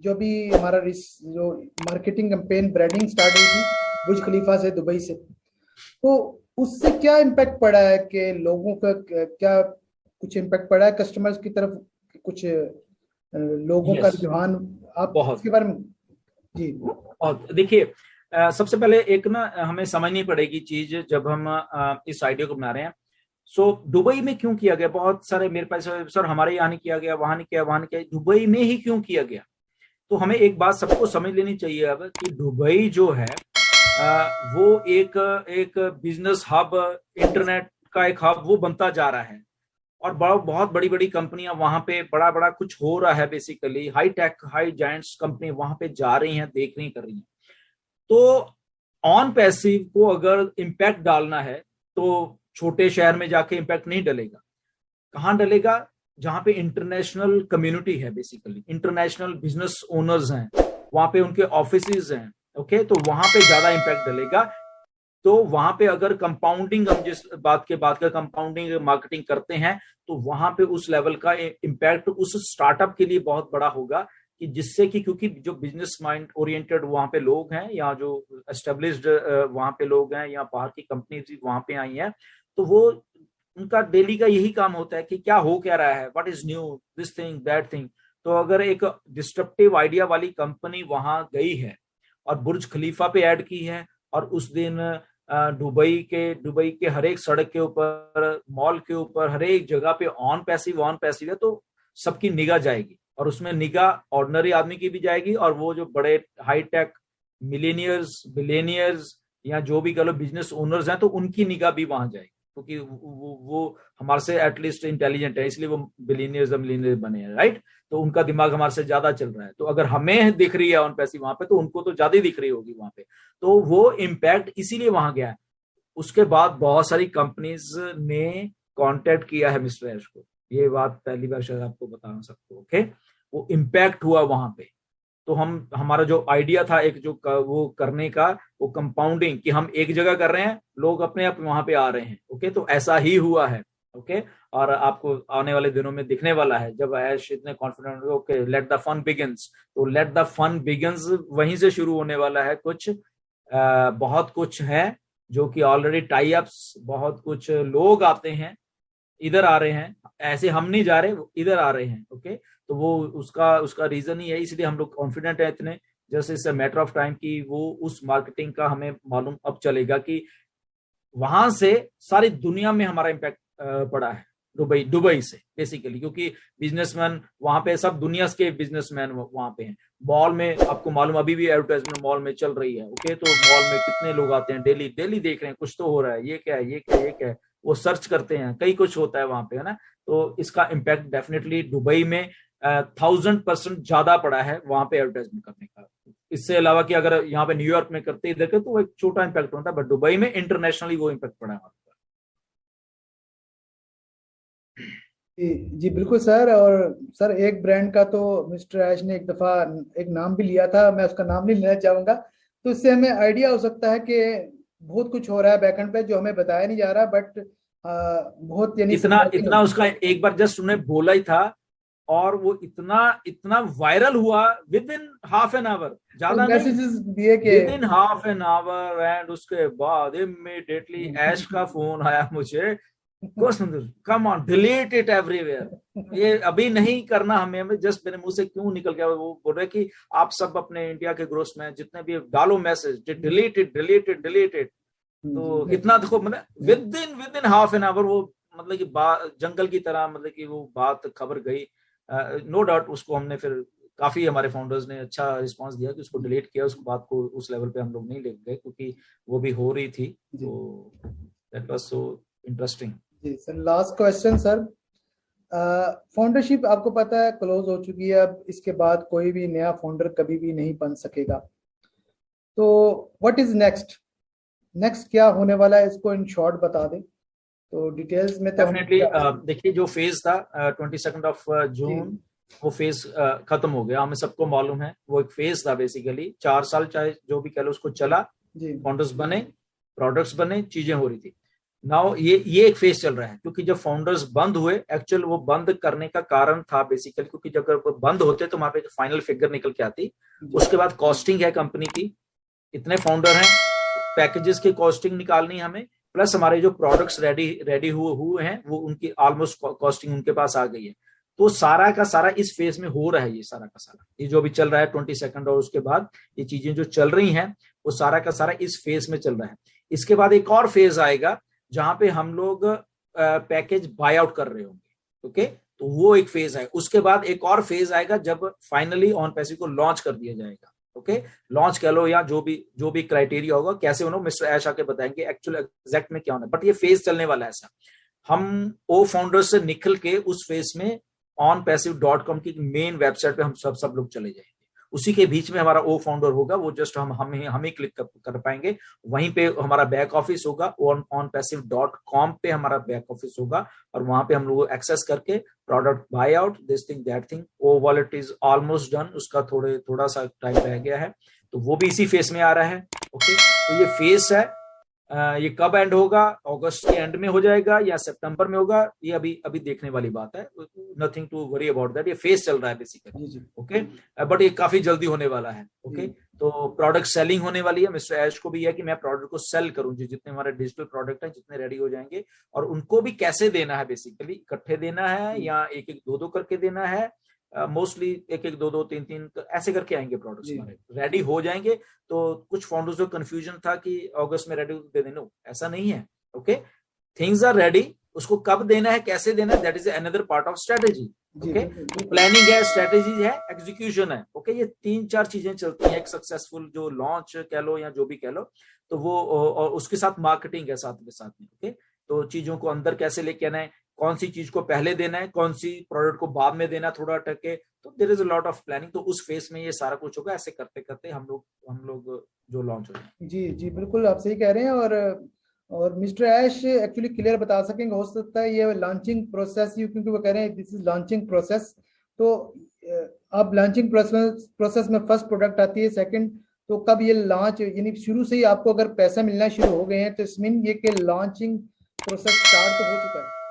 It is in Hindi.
जो भी हमारा जो मार्केटिंग कैंपेन ब्रांडिंग स्टार्ट हुई थी बुर्ज खलीफा से, दुबई से, तो उससे क्या इम्पैक्ट पड़ा है कि लोगों का क्या कुछ इम्पैक्ट पड़ा है कस्टमर्स की तरफ, कुछ लोगों का यस, रुझान, आप बहुत। इसके बारे में? जी और देखिए, सबसे पहले एक ना हमें समझनी पड़ेगी चीज, जब हम इस आइडिया को बना रहे हैं। सो दुबई में क्यों किया गया? बहुत सारे मेरे पास, सर हमारे यहाँ नहीं किया गया, वहां नहीं किया, वहां नहीं किया, दुबई में ही क्यों किया गया? तो हमें एक बात सबको समझ लेनी चाहिए अब, कि दुबई जो है वो एक एक बिजनेस हब, इंटरनेट का एक हब वो बनता जा रहा है। और बहुत बड़ी बड़ी कंपनियां वहां पे, बड़ा बड़ा कुछ हो रहा है basically, high tech high giants company वहां पे जा रही हैं, देख रही, कर रही हैं। तो ऑन पैसिव को अगर इम्पैक्ट डालना है तो छोटे शहर में जाके इम्पैक्ट नहीं डलेगा। कहाँ डलेगा? जहां पे इंटरनेशनल कम्युनिटी है, बेसिकली इंटरनेशनल बिजनेस ओनर्स हैं, वहां पे उनके ऑफिसेज हैं। ओके, तो वहां पे ज्यादा इम्पैक्ट डलेगा। तो वहां पे अगर कंपाउंडिंग, हम जिस बात का कंपाउंडिंग मार्केटिंग करते हैं, तो वहां पे उस लेवल का इम्पैक्ट उस स्टार्टअप के लिए बहुत बड़ा होगा, कि जिससे कि, क्योंकि जो बिजनेस माइंड ओरिएंटेड वहां पे लोग हैं, या जो एस्टेब्लिश्ड वहां पे लोग हैं, या बाहर की कंपनीज भी वहां पे आई हैं, तो वो उनका डेली का यही काम होता है कि क्या हो क्या रहा है, what is new, this thing that thing. तो अगर एक डिस्ट्रप्टिव आइडिया वाली कंपनी वहां गई है और बुर्ज खलीफा पे ऐड की है, और उस दिन दुबई के हर एक सड़क के ऊपर, मॉल के ऊपर, हर एक जगह पे ऑन पैसिव है, तो सबकी निगाह जाएगी। और उसमें निगाह ऑर्डिनरी आदमी की भी जाएगी, और वो जो बड़े हाईटेक मिलेनियर्स, बिलेनियर्स, या जो भी कह लो बिजनेस ओनर्स हैं, तो उनकी निगाह भी वहां जाएगी, क्योंकि वो हमारे से एटलीस्ट इंटेलिजेंट है, इसलिए वो बिलीनियर्स मिलीनियर्स बने हैं, राइट? तो उनका दिमाग हमारे से ज्यादा चल रहा है। तो अगर हमें दिख रही है ऑन पैसिव वहां पे, तो उनको तो ज्यादा ही दिख रही होगी वहां पे। तो वो इम्पैक्ट इसीलिए वहां गया है। उसके बाद बहुत सारी कंपनीज ने कांटेक्ट किया है मिस्टर ऐश को, ये बात पहली बार शायद आपको बताना सबको। ओके, वो इम्पैक्ट हुआ वहां पे। तो हम, हमारा जो आइडिया था एक जो वो करने का, वो कंपाउंडिंग, कि हम एक जगह कर रहे हैं, लोग अपने आप वहां पे आ रहे हैं। ओके, तो ऐसा ही हुआ है। ओके, और आपको आने वाले दिनों में दिखने वाला है, जब ऐश इतने कॉन्फिडेंट हो, okay let the fun begins, तो लेट द फन बिगिंस वहीं से शुरू होने वाला है। कुछ बहुत कुछ है जो कि ऑलरेडी टाई अप्स, बहुत कुछ लोग आते हैं, इधर आ रहे हैं, ऐसे हम नहीं जा रहे, वो इधर आ रहे हैं। ओके, तो वो उसका उसका रीजन ही है, इसलिए हम लोग कॉन्फिडेंट है इतने, जैसे इट्स मैटर ऑफ टाइम कि वो उस मार्केटिंग का हमें मालूम अब चलेगा कि वहां से सारी दुनिया में हमारा इम्पैक्ट पड़ा है, दुबई से बेसिकली, क्योंकि बिजनेसमैन वहां पे, सब दुनिया के बिजनेसमैन वहां पे हैं। मॉल में आपको मालूम, अभी भी एडवर्टाइजमेंट मॉल में चल रही है। ओके, तो मॉल में कितने लोग आते हैं, डेली डेली देख रहे हैं कुछ तो हो रहा है, ये क्या है, ये क्या है, ये क्या है, वो सर्च करते हैं, कई कुछ होता है वहां पे, है ना? तो इसका इम्पैक्ट डेफिनेटली दुबई में 1000% ज्यादा पड़ा है वहां पे एडवर्टाइजमेंट करने का। इससे अलावा कि अगर यहाँ पे न्यूयॉर्क में करते इधर के, तो वो एक छोटा इम्पैक्ट होता है, बट दुबई में इंटरनेशनली वो इम्पैक्ट पड़ा है। जी जी बिल्कुल सर। और सर एक ब्रांड का तो मिस्टर ऐश ने एक दफा एक नाम भी लिया था, मैं उसका नाम नहीं लेना चाहूंगा, तो इससे हमें आइडिया हो सकता है कि बहुत कुछ हो रहा है बैकएंड पे जो हमें बताया नहीं जा रहा, बट बहुत यानी इतना सरप्राइजिंग इतना हो। उसका एक बार जस्ट उन्हें बोला ही था, और वो इतना इतना वायरल हुआ with in half an hour, तो ज्यादा नहीं, मैसेजेस दिए कि with in half an hour. And उसके बाद इमीडिएटली ऐश का फोन आया मुझे, come on delete it everywhere, ये अभी नहीं करना हमें। जस्ट मेरे मुंह से क्यों निकल गया, वो बोल रहे कि आप सब अपने इंडिया के ग्रोथ में जितने भी डालो message, delete it, delete it, delete it. तो जी कितना देखो, मतलब with in half an hour वो, मतलब कि जंगल की तरह, मतलब कि वो बात खबर गई। नो डाउट उसको हमने फिर, काफी हमारे फाउंडर्स ने अच्छा रिस्पांस दिया कि उसको डिलीट किया, उसको बात को उस लेवल पे हम लोग नहीं ले गए, क्योंकि वो भी हो रही थी। जी तो दैट वाज सो इंटरेस्टिंग। जी sir. Last question sir, foundership आपको पता है क्लोज हो चुकी है, अब इसके बाद कोई भी नया फाउंडर कभी भी नहीं बन सकेगा, तो व्हाट इज नेक्स्ट? नेक्स्ट क्या होने वाला है, इसको इन शॉर्ट बता दें तो डिटेल्स में तो हम। डेफिनेटली, देखिए जो फेज था 22 जून, वो फेज खत्म हो गया, हमें सबको मालूम है। वो एक फेज था बेसिकली, 4 साल चाहे जो भी कह लो उसको चला, जी फाउंडर्स बने, प्रोडक्ट्स बने, चीजें हो रही थी। नाउ ये एक फेज चल रहा है, क्योंकि जब फाउंडर्स बंद हुए, एक्चुअल वो बंद करने का कारण था बेसिकली, क्योंकि जब वो बंद होते तो वहां पे फाइनल फिगर निकल के आती। उसके बाद कॉस्टिंग है कंपनी की, इतने फाउंडर हैं, पैकेजेस की कॉस्टिंग निकालनी है हमें, प्लस हमारे जो प्रोडक्ट्स रेडी हुए हैं वो उनकी ऑलमोस्ट कॉस्टिंग उनके पास आ गई है। तो सारा का सारा इस फेज में हो रहा है, ये सारा का सारा, ये जो अभी चल रहा है 22 और उसके बाद ये चीजें जो चल रही हैं वो सारा का सारा इस फेज में चल रहा है। इसके बाद एक और फेज आएगा जहां पे हम लोग पैकेज बाय आउट कर रहे होंगे। ओके, तो वो एक फेज है। उसके बाद एक और फेज आएगा जब फाइनली ऑन पैसिव को लॉन्च कर दिया जाएगा। ओके, लॉन्च कह लो या जो भी क्राइटेरिया होगा, कैसे होना मिस्टर ऐश आके बताएंगे एक्चुअल एग्जैक्ट में क्या होना, बट ये फेज चलने वाला है ऐसा। हम ओ फाउंडर से निकल के उस फेज में onpassive.com की मेन वेबसाइट पे हम सब लोग चले जाएंगे। उसी के बीच में हमारा ओ फाउंडर होगा, वो जस्ट हम ही क्लिक कर पाएंगे। वहीं पे हमारा बैक ऑफिस होगा, onpassive.com पे हमारा बैक ऑफिस होगा, और वहां पे हम लोग एक्सेस करके product buy out, this thing that thing. Oh wallet is almost done, उसका थोड़ा सा टाइम रह गया है, तो वो भी इसी फेज में आ रहा है। ओके, तो ये फेज है। ये कब एंड होगा, अगस्त के एंड में हो जाएगा या सितंबर में होगा, ये अभी देखने वाली बात है। Nothing to worry about that, ये फेज चल रहा है बेसिकली। ओके, बट ये काफी जल्दी होने वाला है। ओके, तो प्रोडक्ट सेलिंग होने वाली है। मिस्टर ऐश को भी है कि मैं प्रोडक्ट को सेल करूं, जितने हमारे डिजिटल प्रोडक्ट हैं जितने रेडी हो जाएंगे, और उनको भी कैसे देना है, बेसिकली इकट्ठे देना है या एक एक दो करके देना है। मोस्टली एक एक दो तीन ऐसे करके आएंगे प्रोडक्ट्स हमारे, रेडी हो जाएंगे। तो कुछ फाउंडर्स को कंफ्यूजन था कि अगस्त में रेडी दे देना, ऐसा नहीं है। ओके, थिंग्स आर रेडी, उसको कब देना है, कैसे देना है, that is another part of strategy. Okay, planning है, स्ट्रेटेजी है, एग्जीक्यूशन है। ओके, ये 3-4 चीजें चलती हैं एक सक्सेसफुल जो लॉन्च कह लो या जो भी कह लो, तो वो, और उसके साथ मार्केटिंग है साथ में। ओके, तो चीजों को अंदर कैसे लेके आना है, कौन सी चीज को पहले देना है, कौन सी प्रोडक्ट को बाद में देना थोड़ा टके, तो there is a lot of planning. तो उस फेज में ये सारा कुछ होगा। ऐसे करते करते हम लोग जो लॉन्च हो जाए। जी जी, बिल्कुल आप सही कह रहे हैं। और मिस्टर ऐश एक्चुअली क्लियर बता सकेंगे, हो सकता है ये लॉन्चिंग प्रोसेस, क्योंकि वो कह रहे हैं दिस इज लॉन्चिंग प्रोसेस। तो अब लॉन्चिंग प्रोसेस में फर्स्ट प्रोडक्ट आती है, सेकंड, तो कब ये लॉन्च, यानी शुरू से ही आपको अगर पैसा मिलना शुरू हो गए हैं तो इस मीन ये कि लॉन्चिंग प्रोसेस स्टार्ट तो हो चुका है।